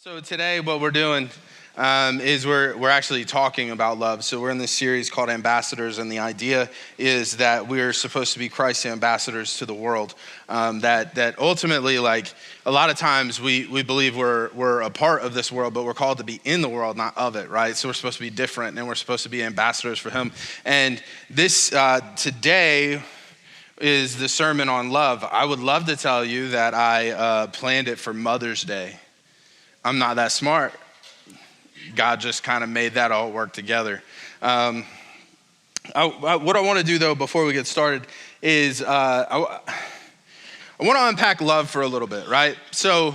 So today what we're doing is we're actually talking about love. So we're in this series called Ambassadors, and the idea is that we're supposed to be Christ's ambassadors to the world. That ultimately, like a lot of times we believe we're a part of this world, but we're called to be in the world, not of it, right? So we're supposed to be different, and we're supposed to be ambassadors for Him. And this today is the sermon on love. I would love to tell you that I planned it for Mother's Day. I'm not that smart. God just kind of made that all work together. What I want to do, though, before we get started is I want to unpack love for a little bit, right? So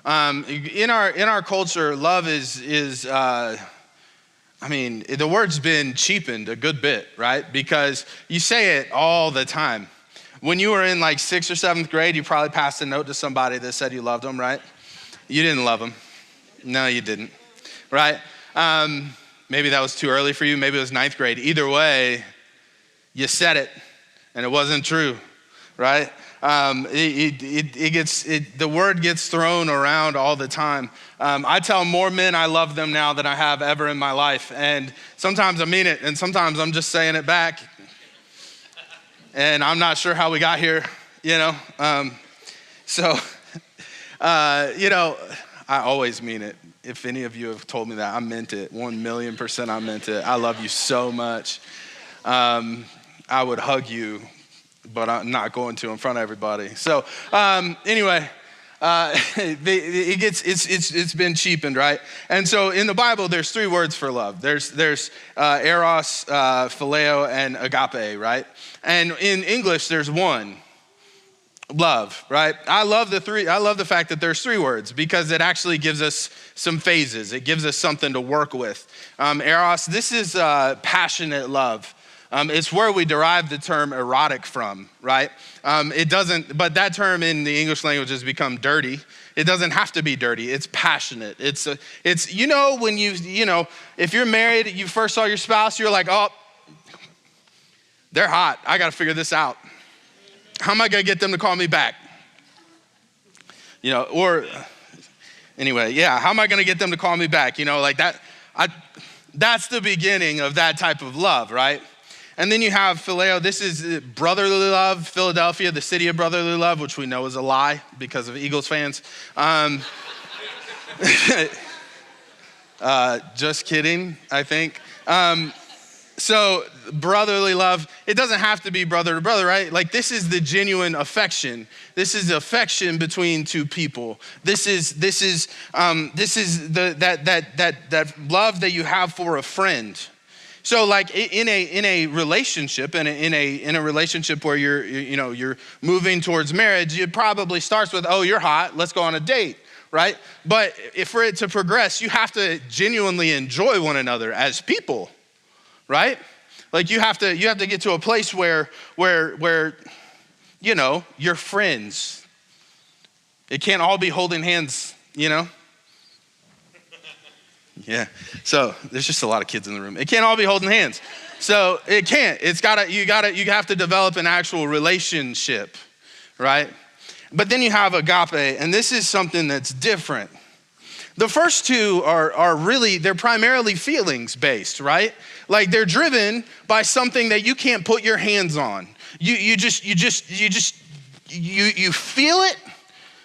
in our culture, love is the word's been cheapened a good bit, right? Because you say it all the time. When you were in like 6th or 7th grade, you probably passed a note to somebody that said you loved them, right? You didn't love them. No, you didn't, right? Maybe that was too early for you. Maybe it was 9th grade. Either way, you said it, and it wasn't true, right? The word gets thrown around all the time. I tell more men I love them now than I have ever in my life, and sometimes I mean it, and sometimes I'm just saying it back, and I'm not sure how we got here, you know? I always mean it. If any of you have told me that, I meant it. 1,000,000% I meant it. I love you so much. I would hug you, but I'm not going to in front of everybody. So anyway, it's been cheapened, right? And so in the Bible, there's 3 words for love. There's eros, phileo, and agape, right? And in English, there's one. Love, right? I love the fact that there's 3 words because it actually gives us some phases. It gives us something to work with. Eros, this is passionate love. It's where we derive the term erotic from, right? But that term in the English language has become dirty. It doesn't have to be dirty. It's passionate. It's when if you're married, you first saw your spouse, you're like, oh, they're hot. I got to figure this out. How am I going to get them to call me back? How am I going to get them to call me back? Like that. That's the beginning of that type of love, right? And then you have phileo. This is brotherly love. Philadelphia, the city of brotherly love, which we know is a lie because of Eagles fans. Just kidding, I think. So brotherly love, it doesn't have to be brother to brother, right? Like this is the genuine affection. This is affection between 2 people. This is that love that you have for a friend. So like in a relationship, in a relationship where you're moving towards marriage, it probably starts with, oh, you're hot, let's go on a date, right? But for it to progress, you have to genuinely enjoy one another as people. Right? Like you have to get to a place where you're friends. It can't all be holding hands, Yeah. So there's just a lot of kids in the room. It can't all be holding hands. So it can't. You have to develop an actual relationship, right? But then you have agape, and this is something that's different. The first 2 they're primarily feelings based, right? Like they're driven by something that you can't put your hands on. You feel it,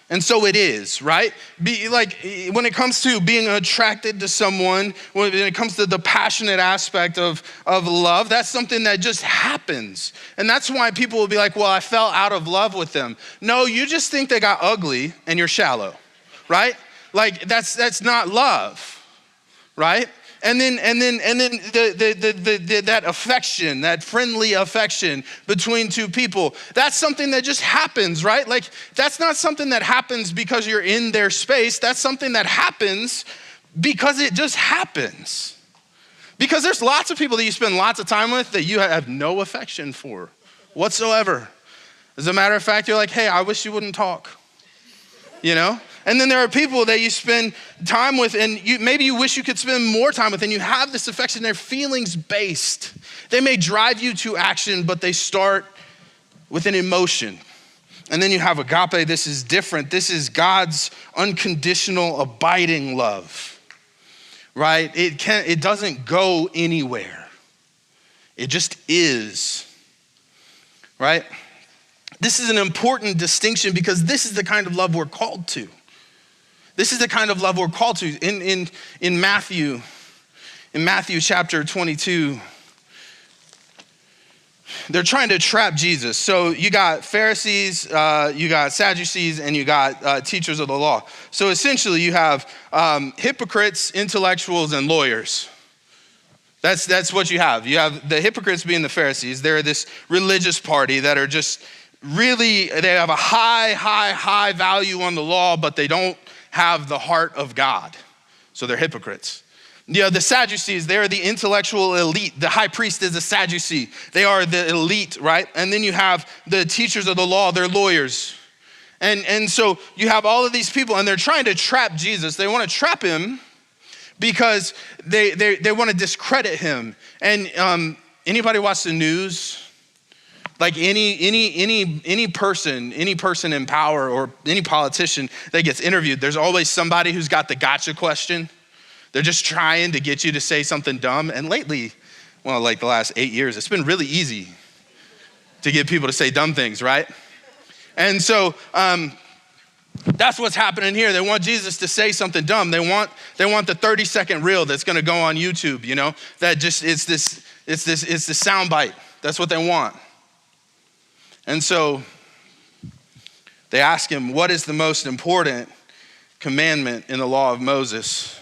and so it is, right? When it comes to being attracted to someone, when it comes to the passionate aspect of love, that's something that just happens. And that's why people will be like, well, I fell out of love with them. No, you just think they got ugly and you're shallow, right? Like that's not love, right? And then that affection, that friendly affection between 2 people, that's something that just happens, right? Like that's not something that happens because you're in their space. That's something that happens because it just happens. Because there's lots of people that you spend lots of time with that you have no affection for whatsoever. As a matter of fact, you're like, hey, I wish you wouldn't talk, And then there are people that you spend time with and maybe you wish you could spend more time with, and you have this affection. They're feelings based. They may drive you to action, but they start with an emotion. And then you have agape. This is different. This is God's unconditional abiding love, right? It doesn't go anywhere. It just is, right? This is an important distinction because this is the kind of love we're called to. This is the kind of love we're called to. In Matthew chapter 22, they're trying to trap Jesus. So you got Pharisees, you got Sadducees, and you got teachers of the law. So essentially you have hypocrites, intellectuals, and lawyers. That's what you have. You have the hypocrites being the Pharisees. They're this religious party that are just really, they have a high value on the law, but they don't have the heart of God. So they're hypocrites. You know, the Sadducees, they're the intellectual elite. The high priest is a Sadducee. They are the elite, right? And then you have the teachers of the law, they're lawyers. And so you have all of these people, and they're trying to trap Jesus. They want to trap him because they want to discredit him. And anybody watch the news? Like any person in power or any politician that gets interviewed, there's always somebody who's got the gotcha question. They're just trying to get you to say something dumb. And lately, well, like the last 8 years, it's been really easy to get people to say dumb things, right? And so that's what's happening here. They want Jesus to say something dumb. They want the 30-second reel that's going to go on YouTube, you know, that just it's the soundbite. That's what they want. And so they ask him, what is the most important commandment in the law of Moses?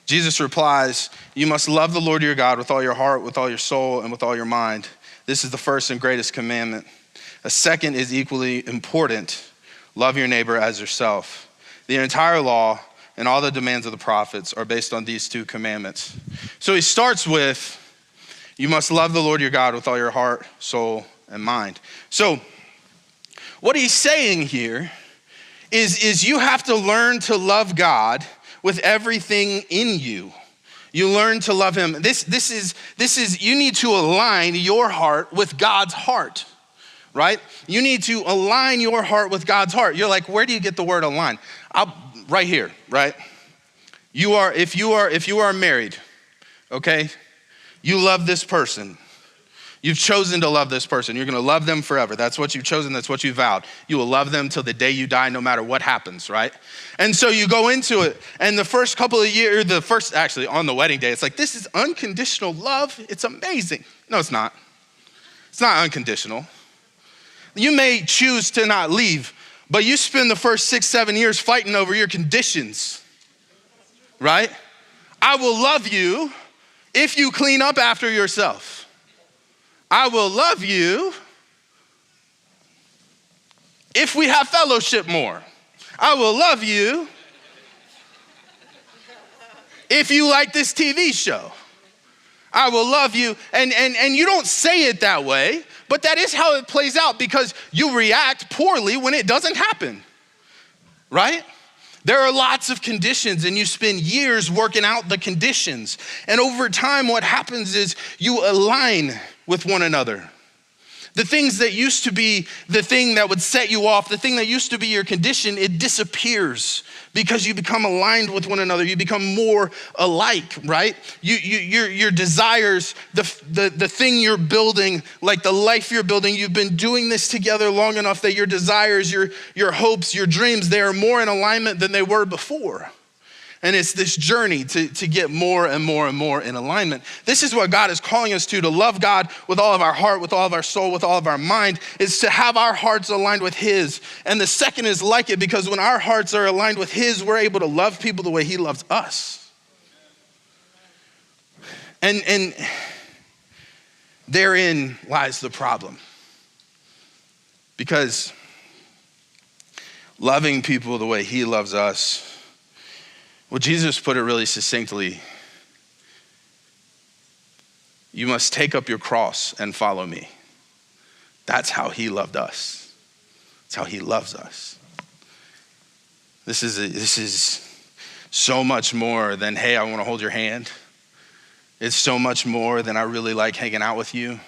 Jesus replies, you must love the Lord your God with all your heart, with all your soul, and with all your mind. This is the first and greatest commandment. A second is equally important. Love your neighbor as yourself. The entire law and all the demands of the prophets are based on these two commandments. So he starts with, you must love the Lord your God with all your heart, soul, and mind. So what he's saying here is you have to learn to love God with everything in you. You learn to love him. This is you need to align your heart with God's heart, right? You need to align your heart with God's heart. You're like, where do you get the word align? Right here, right? If you are married, okay? You love this person. You've chosen to love this person. You're going to love them forever. That's what you've chosen. That's what you vowed. You will love them till the day you die, no matter what happens, right? And so you go into it, and the first couple of years, on the wedding day, it's like, this is unconditional love. It's amazing. No, it's not. It's not unconditional. You may choose to not leave, but you spend the first 6-7 years fighting over your conditions, right? I will love you if you clean up after yourself. I will love you if we have fellowship more. I will love you if you like this TV show. I will love you. And you don't say it that way, but that is how it plays out because you react poorly when it doesn't happen, right? There are lots of conditions and you spend years working out the conditions. And over time, what happens is you align with one another. The things that used to be the thing that would set you off, the thing that used to be your condition, it disappears because you become aligned with one another. You become more alike, right? Your desires, the thing you're building, like the life you're building, you've been doing this together long enough that your desires, your hopes, your dreams, they are more in alignment than they were before. And it's this journey to get more and more and more in alignment. This is what God is calling us to love God with all of our heart, with all of our soul, with all of our mind, is to have our hearts aligned with his. And the second is like it because when our hearts are aligned with his, we're able to love people the way he loves us. And therein lies the problem. Because loving people the way he loves us, well, Jesus put it really succinctly. You must take up your cross and follow me. That's how he loved us. That's how he loves us. This is so much more than, hey, I want to hold your hand. It's so much more than I really like hanging out with you.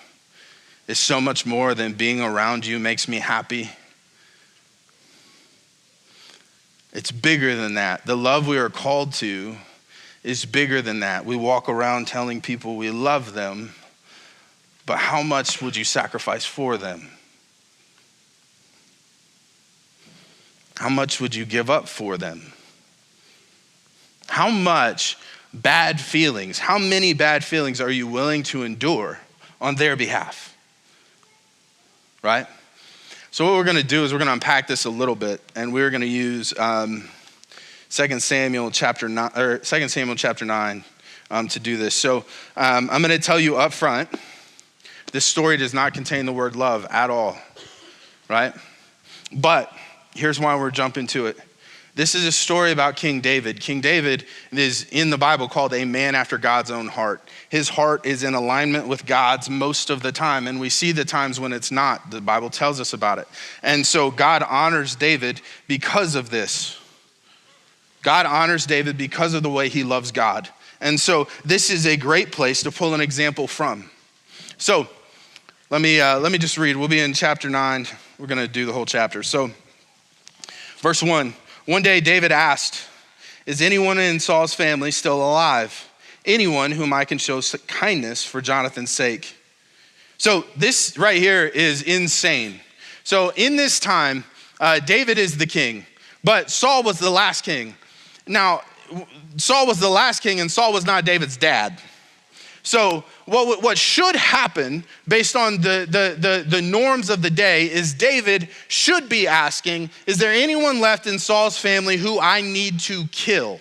It's so much more than being around you makes me happy. It's bigger than that. The love we are called to is bigger than that. We walk around telling people we love them, but how much would you sacrifice for them? How much would you give up for them? How much bad feelings, how many bad feelings are you willing to endure on their behalf? Right? So what we're going to do is we're going to unpack this a little bit, and we're going to use 2 Samuel chapter 9 to do this. So I'm going to tell you up front, this story does not contain the word love at all, right? But here's why we're jumping to it. This is a story about King David. King David is in the Bible called a man after God's own heart. His heart is in alignment with God's most of the time, and we see the times when it's not. The Bible tells us about it. And so God honors David because of this. God honors David because of the way he loves God. And so this is a great place to pull an example from. So let me just read. We'll be in chapter 9. We're going to do the whole chapter. So verse 1. One day David asked, "Is anyone in Saul's family still alive? Anyone whom I can show kindness for Jonathan's sake?" So this right here is insane. So in this time, David is the king, but Saul was the last king. Now, Saul was the last king, and Saul was not David's dad. So what should happen based on the norms of the day is David should be asking, is there anyone left in Saul's family who I need to kill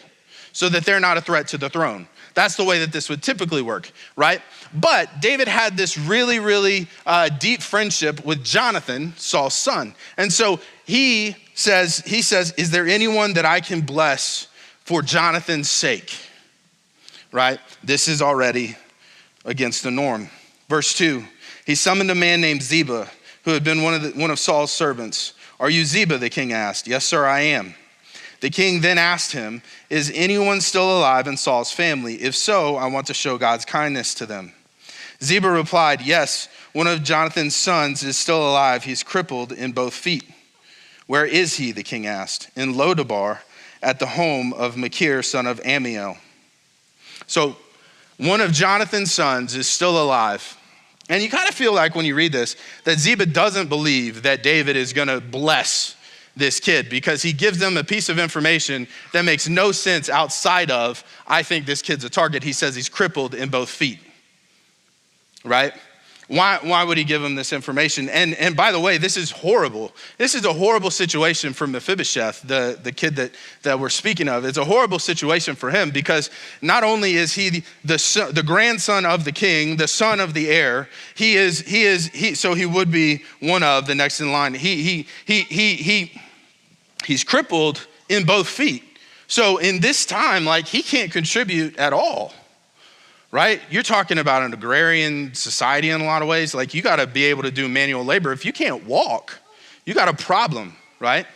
so that they're not a threat to the throne? That's the way that this would typically work, right? But David had this really, really deep friendship with Jonathan, Saul's son. And so he says, is there anyone that I can bless for Jonathan's sake, right? This is already against the norm. Verse 2, he summoned a man named Ziba, who had been one of Saul's servants. "Are you Ziba?" the king asked. "Yes, sir, I am." The king then asked him, "Is anyone still alive in Saul's family? If so, I want to show God's kindness to them." Ziba replied, "Yes, one of Jonathan's sons is still alive. He's crippled in both feet." "Where is he?" the king asked. "In Lodabar, at the home of Machir, son of Ammiel." So one of Jonathan's sons is still alive. And you kind of feel like when you read this, that Ziba doesn't believe that David is going to bless this kid because he gives them a piece of information that makes no sense outside of, I think this kid's a target. He says he's crippled in both feet, right? Why would he give him this information? And by the way, this is horrible. This is a horrible situation for Mephibosheth, the kid that we're speaking of. It's a horrible situation for him because not only is he the grandson of the king, the son of the heir, so he would be one of the next in line. He's crippled in both feet. So in this time, like he can't contribute at all. Right? You're talking about an agrarian society in a lot of ways. Like you got to be able to do manual labor. If you can't walk, you got a problem, right?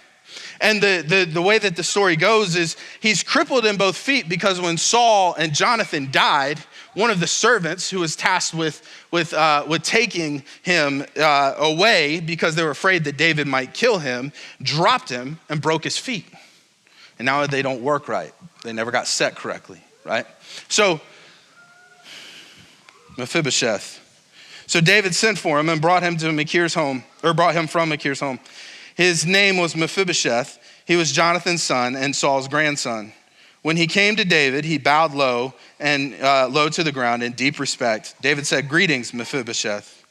And the way that the story goes is he's crippled in both feet because when Saul and Jonathan died, one of the servants who was tasked with taking him away because they were afraid that David might kill him, dropped him and broke his feet. And now they don't work right. They never got set correctly, right? So Mephibosheth. So David sent for him and brought him from Machir's home. His name was Mephibosheth. He was Jonathan's son and Saul's grandson. When he came to David, he bowed low to the ground in deep respect. David said, "Greetings, Mephibosheth."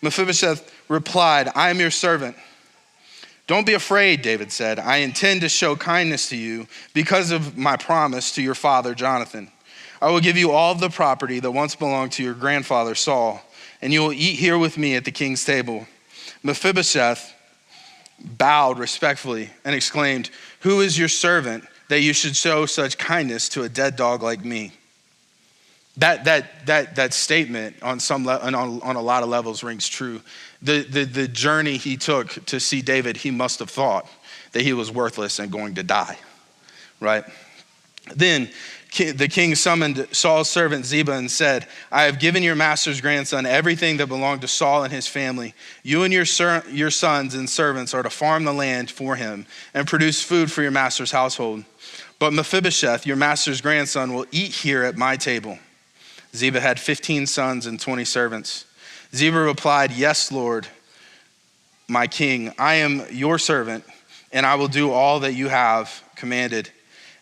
Mephibosheth replied, "I am your servant." "Don't be afraid," David said. "I intend to show kindness to you because of my promise to your father, Jonathan. I will give you all of the property that once belonged to your grandfather Saul, and you will eat here with me at the king's table." Mephibosheth bowed respectfully and exclaimed, "Who is your servant that you should show such kindness to a dead dog like me?" That statement on a lot of levels rings true. The journey he took to see David, he must have thought that he was worthless and going to die, right? Then the king summoned Saul's servant Ziba and said, I have given your master's grandson everything that belonged to Saul and his family. You and your sons and servants are to farm the land for him and produce food for your master's household. But Mephibosheth, your master's grandson, will eat here at my table. Ziba had 15 sons and 20 servants. Ziba replied, yes, Lord, my king, I am your servant, and I will do all that you have commanded.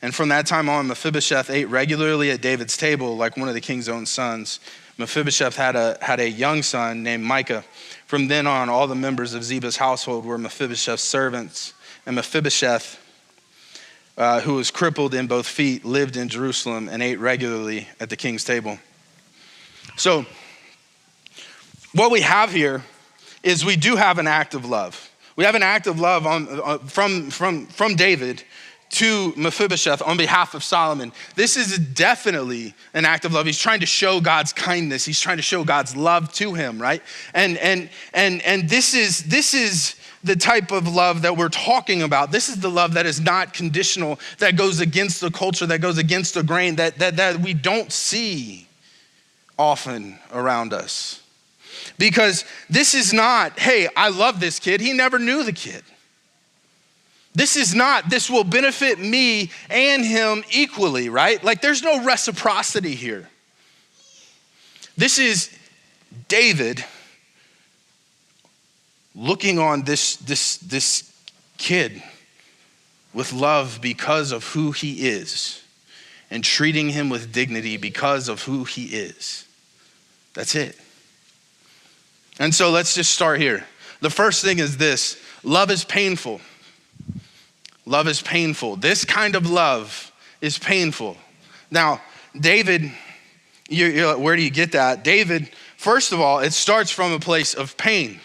And from that time on, Mephibosheth ate regularly at David's table like one of the king's own sons. Mephibosheth had a young son named Micah. From then on, all the members of Ziba's household were Mephibosheth's servants. And Mephibosheth, who was crippled in both feet, lived in Jerusalem and ate regularly at the king's table. So what we have here is we do have an act of love. We have an act of love from David to Mephibosheth on behalf of Solomon. This is definitely an act of love. He's trying to show God's kindness. He's trying to show God's love to him, right? And this is the type of love that we're talking about. This is the love that is not conditional, that goes against the culture, that goes against the grain, that we don't see often around us. Because this is not, hey, I love this kid. He never knew the kid. This is not, this will benefit me and him equally, right? Like there's no reciprocity here. This is David looking on this kid with love because of who he is and treating him with dignity because of who he is. That's it. And so let's just start here. The first thing is this: love is painful. Love is painful. This kind of love is painful. Now, David, you're like, where do you get that? David, first of all, it starts from a place of pain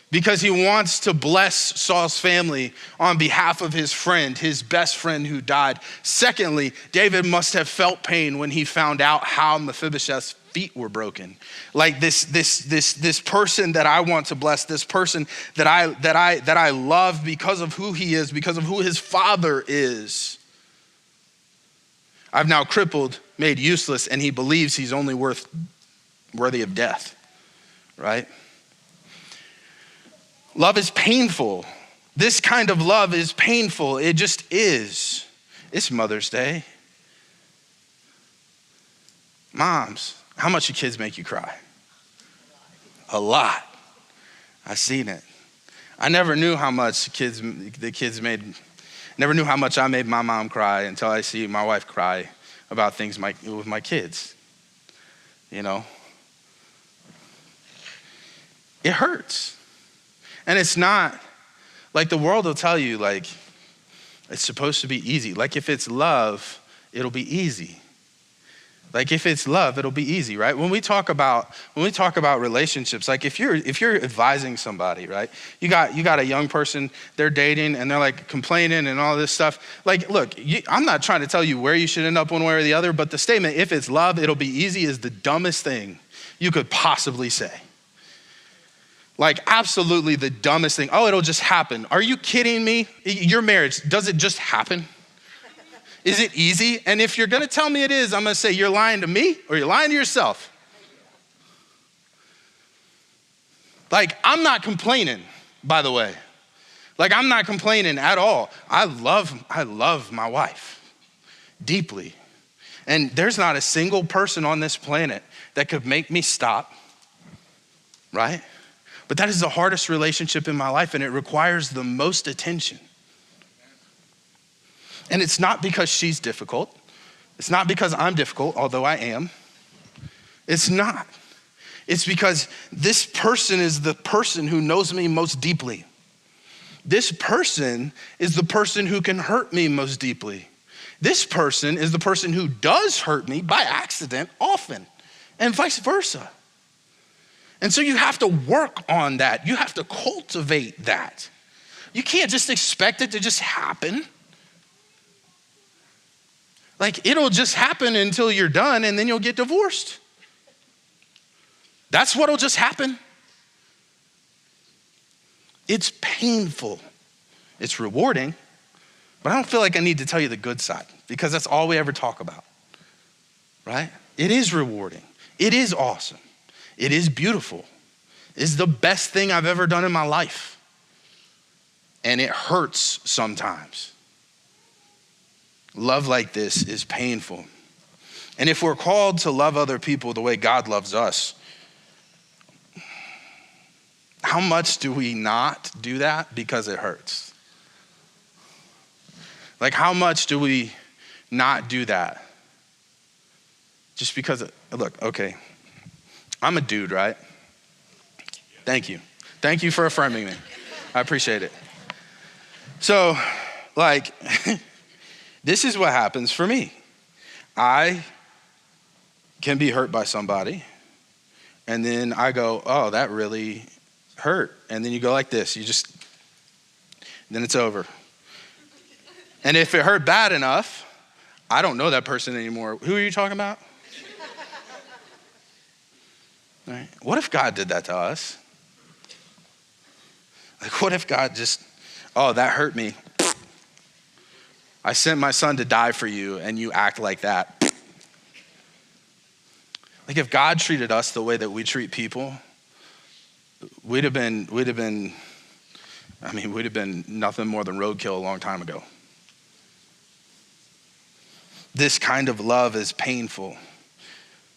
because he wants to bless Saul's family on behalf of his friend, his best friend who died. Secondly, David must have felt pain when he found out how Mephibosheth's feet were broken. Like this person that I want to bless, this person that I love because of who he is, because of who his father is, I've now crippled, made useless, and he believes he's only worthy of death, right? Love is painful. This kind of love is painful. It just is. It's Mother's Day. Moms, how much do kids make you cry? A lot. I've seen it. I never knew how much the kids made. Never knew how much I made my mom cry until I see my wife cry about things with my kids. You know, it hurts. And it's not, like the world will tell you, like, it's supposed to be easy. Like if it's love, it'll be easy. Like if it's love, it'll be easy, right? When we talk about relationships, like if you're advising somebody, right? You got a young person, they're dating and they're like complaining and all this stuff. Like, look, I'm not trying to tell you where you should end up one way or the other, but the statement, if it's love, it'll be easy, is the dumbest thing you could possibly say. Like absolutely the dumbest thing. Oh, it'll just happen. Are you kidding me? Your marriage, does it just happen? Is it easy? And if you're gonna tell me it is, I'm gonna say you're lying to me or you're lying to yourself. Like, I'm not complaining, by the way. Like, I'm not complaining at all. I love my wife deeply. And there's not a single person on this planet that could make me stop, right? But that is the hardest relationship in my life, and it requires the most attention. And it's not because she's difficult. It's not because I'm difficult, although I am. It's not. It's because this person is the person who knows me most deeply. This person is the person who can hurt me most deeply. This person is the person who does hurt me by accident often, and vice versa. And so you have to work on that. You have to cultivate that. You can't just expect it to just happen. Like, it'll just happen until you're done and then you'll get divorced. That's what'll just happen. It's painful. It's rewarding, but I don't feel like I need to tell you the good side because that's all we ever talk about. right? It is rewarding. It is awesome. It is beautiful. It's the best thing I've ever done in my life. And it hurts sometimes. Love like this is painful. And if we're called to love other people the way God loves us, how much do we not do that because it hurts? Like, how much do we not do that? Just because, look, okay, I'm a dude, right? Thank you. Thank you for affirming me. I appreciate it. So, like, this is what happens for me. I can be hurt by somebody, and then I go, oh, that really hurt. And then you go like this. Then it's over. And if it hurt bad enough, I don't know that person anymore. Who are you talking about? Right. What if God did that to us? Like, what if God just, oh, that hurt me. I sent my son to die for you, and you act like that. Like, if God treated us the way that we treat people, we'd have been nothing more than roadkill a long time ago. This kind of love is painful.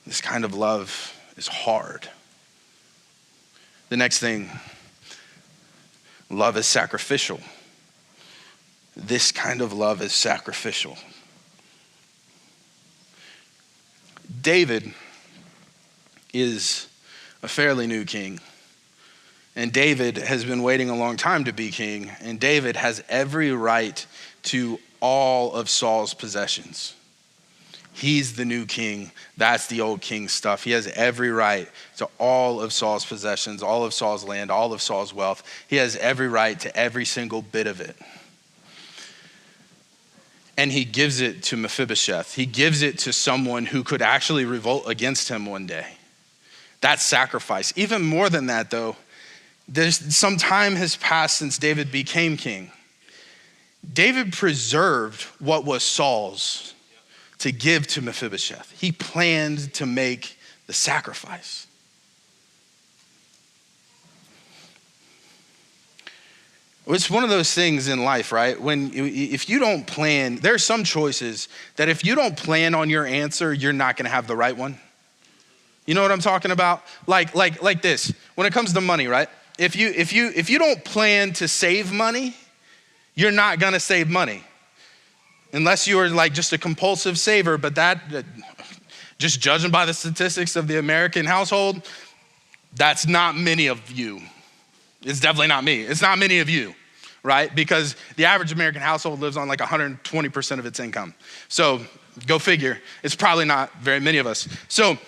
This kind of love is hard. The next thing, love is sacrificial. This kind of love is sacrificial. David is a fairly new king. And David has been waiting a long time to be king. And David has every right to all of Saul's possessions. He's the new king. That's the old king stuff. He has every right to all of Saul's possessions, all of Saul's land, all of Saul's wealth. He has every right to every single bit of it. And he gives it to Mephibosheth. He gives it to someone who could actually revolt against him one day. That's sacrifice. Even more than that, though, some time has passed since David became king. David preserved what was Saul's to give to Mephibosheth. He planned to make the sacrifice. It's one of those things in life, right? If you don't plan, there are some choices that if you don't plan on your answer, you're not gonna have the right one. You know what I'm talking about? Like this, when it comes to money, right? If you don't plan to save money, you're not gonna save money. Unless you are like just a compulsive saver, but that, just judging by the statistics of the American household, that's not many of you. It's definitely not me. It's not many of you, right? Because the average American household lives on like 120% of its income. So go figure, it's probably not very many of us. So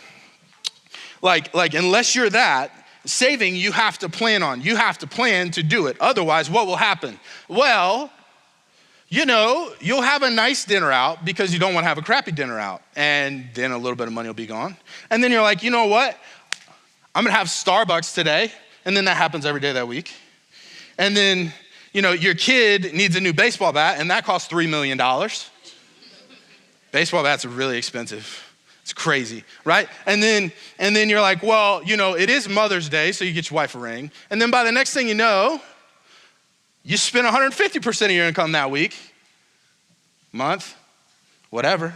like unless you're that, saving you have to plan on. You have to plan to do it. Otherwise, what will happen? Well, you'll have a nice dinner out because you don't want to have a crappy dinner out. And then a little bit of money will be gone. And then you're like, you know what? I'm going to have Starbucks today. And then that happens every day that week. And then, your kid needs a new baseball bat and that costs $3 million. Baseball bats are really expensive. It's crazy, right? And then you're like, well, it is Mother's Day, so you get your wife a ring. And then by the next thing you know, you spend 150% of your income that week, month, whatever.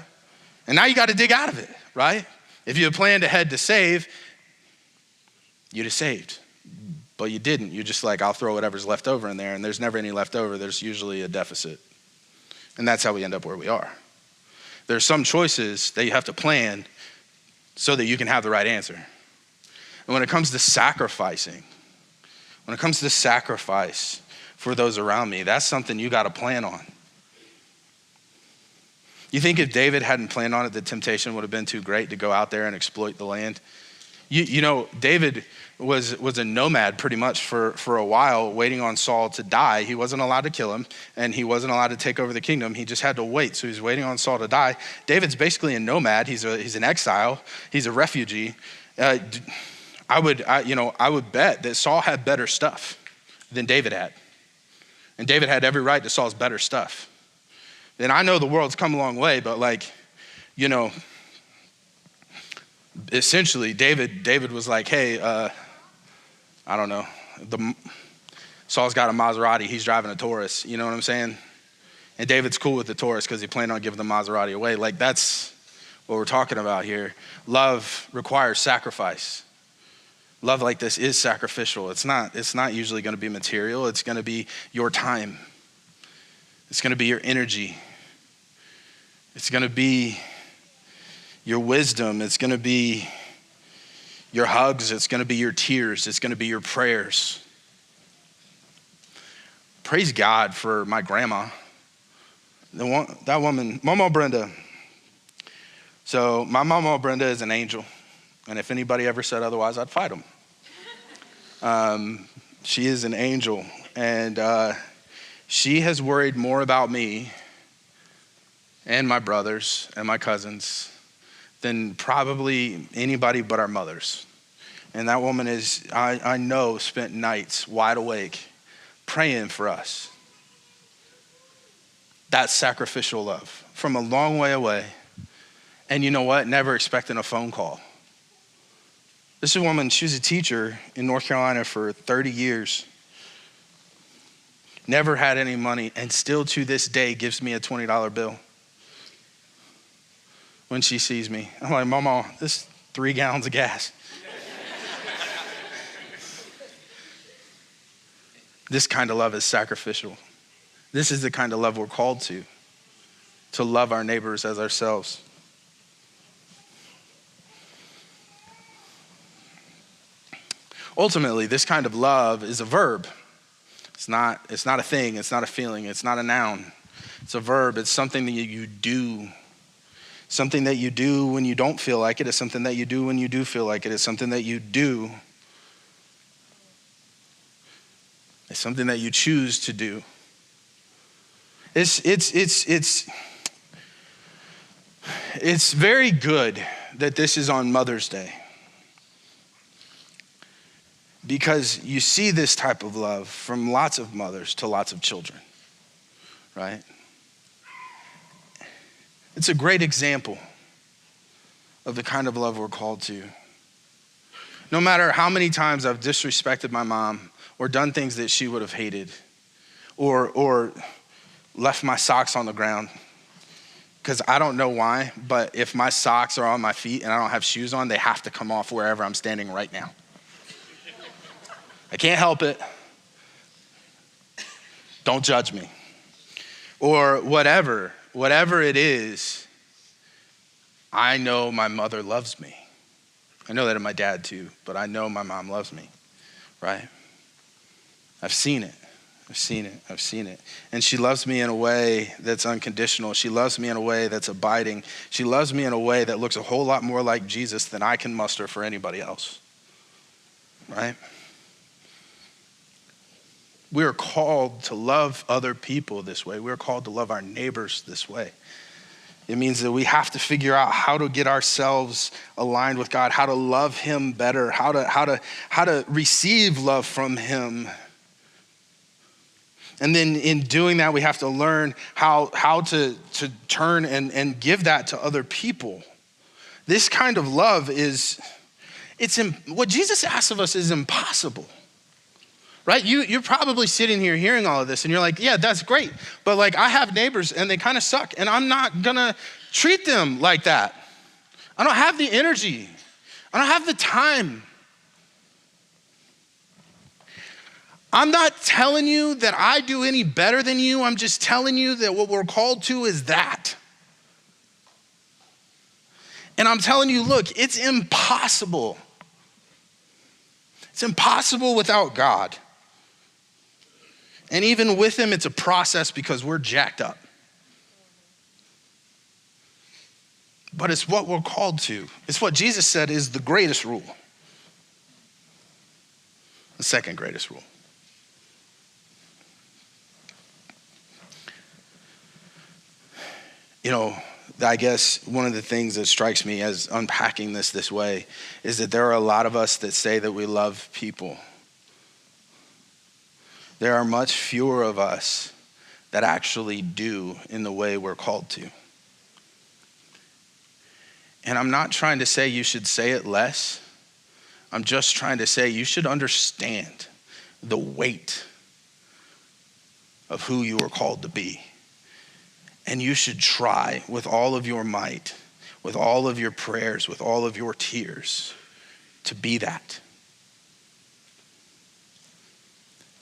And now you got to dig out of it, right? If you had planned ahead to save, you'd have saved. But you didn't. You're just like, I'll throw whatever's left over in there. And there's never any left over. There's usually a deficit. And that's how we end up where we are. There's some choices that you have to plan so that you can have the right answer. And when it comes to sacrificing, for those around me, that's something you got to plan on. You think if David hadn't planned on it, the temptation would have been too great to go out there and exploit the land? David was a nomad pretty much for a while, waiting on Saul to die. He wasn't allowed to kill him, and he wasn't allowed to take over the kingdom. He just had to wait. So he's waiting on Saul to die. David's basically a nomad. He's an exile. He's a refugee. I would bet that Saul had better stuff than David had. And David had every right to Saul's better stuff. And I know the world's come a long way, but Essentially, David was like, hey, I don't know, Saul's got a Maserati, he's driving a Taurus, you know what I'm saying? And David's cool with the Taurus because he planned on giving the Maserati away. Like, that's what we're talking about here. Love requires sacrifice. Love like this is sacrificial. It's not usually going to be material. It's going to be your time. It's going to be your energy. It's going to be your wisdom. It's going to be your hugs. It's going to be your tears. It's going to be your prayers. Praise God for my grandma. That woman, Mama Brenda. So my Mama Brenda is an angel. And if anybody ever said otherwise, I'd fight them. She is an angel. And she has worried more about me and my brothers and my cousins than probably anybody but our mothers. And that woman is, I know, spent nights wide awake praying for us. That's sacrificial love from a long way away. And you know what? Never expecting a phone call. This is a woman, she was a teacher in North Carolina for 30 years. Never had any money, and still to this day gives me a $20 bill when she sees me. I'm like, Mama, this is 3 gallons of gas. This kind of love is sacrificial. This is the kind of love we're called to love our neighbors as ourselves. Ultimately, this kind of love is a verb. It's not a thing, it's not a feeling, it's not a noun. It's a verb, it's something that you do. Something that you do when you don't feel like it. It's something that you do when you do feel like it. It's something that you do. It's something that you choose to do. It's very good that this is on Mother's Day, because you see this type of love from lots of mothers to lots of children, right? It's a great example of the kind of love we're called to. No matter how many times I've disrespected my mom or done things that she would have hated, or left my socks on the ground, because I don't know why, but if my socks are on my feet and I don't have shoes on, they have to come off wherever I'm standing right now. I can't help it. Don't judge me. Or whatever it is, I know my mother loves me. I know that of my dad too, but I know my mom loves me, right? I've seen it. And she loves me in a way that's unconditional. She loves me in a way that's abiding. She loves me in a way that looks a whole lot more like Jesus than I can muster for anybody else, right? We are called to love other people this way. We're called to love our neighbors this way. It means that we have to figure out how to get ourselves aligned with God, how to love him better, how to receive love from him. And then in doing that, we have to learn how to turn and give that to other people. This kind of love what Jesus asks of us is impossible. Right? You're probably sitting here hearing all of this and you're like, yeah, that's great. But like, I have neighbors and they kind of suck and I'm not gonna treat them like that. I don't have the energy. I don't have the time. I'm not telling you that I do any better than you. I'm just telling you that what we're called to is that. And I'm telling you, look, it's impossible. It's impossible without God. And even with him, it's a process because we're jacked up. But it's what we're called to. It's what Jesus said is the greatest rule. The second greatest rule. You know, I guess one of the things that strikes me as unpacking this way is that there are a lot of us that say that we love people. There are much fewer of us that actually do in the way we're called to. And I'm not trying to say you should say it less. I'm just trying to say you should understand the weight of who you are called to be. And you should try with all of your might, with all of your prayers, with all of your tears, to be that.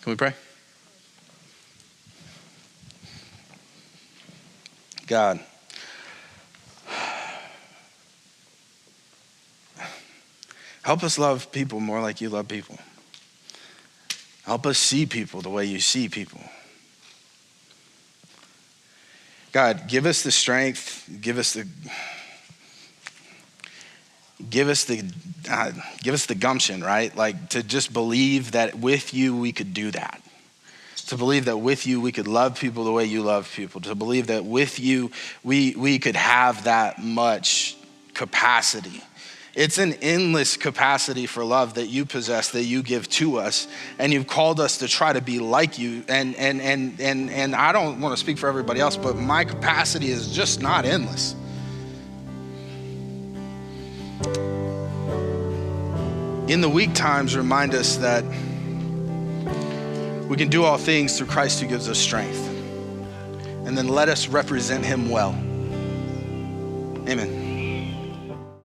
Can we pray? God, help us love people more like you love people. Help us see people the way you see people. God, give us the strength, give us the gumption, right? Like to just believe that with you we could do that. To believe that with you we could love people the way you love people. To believe that with you we could have that much capacity. It's an endless capacity for love that you possess, that you give to us, and you've called us to try to be like you. And I don't want to speak for everybody else, but my capacity is just not endless. In the weak times, remind us that we can do all things through Christ who gives us strength. And then let us represent him well. Amen.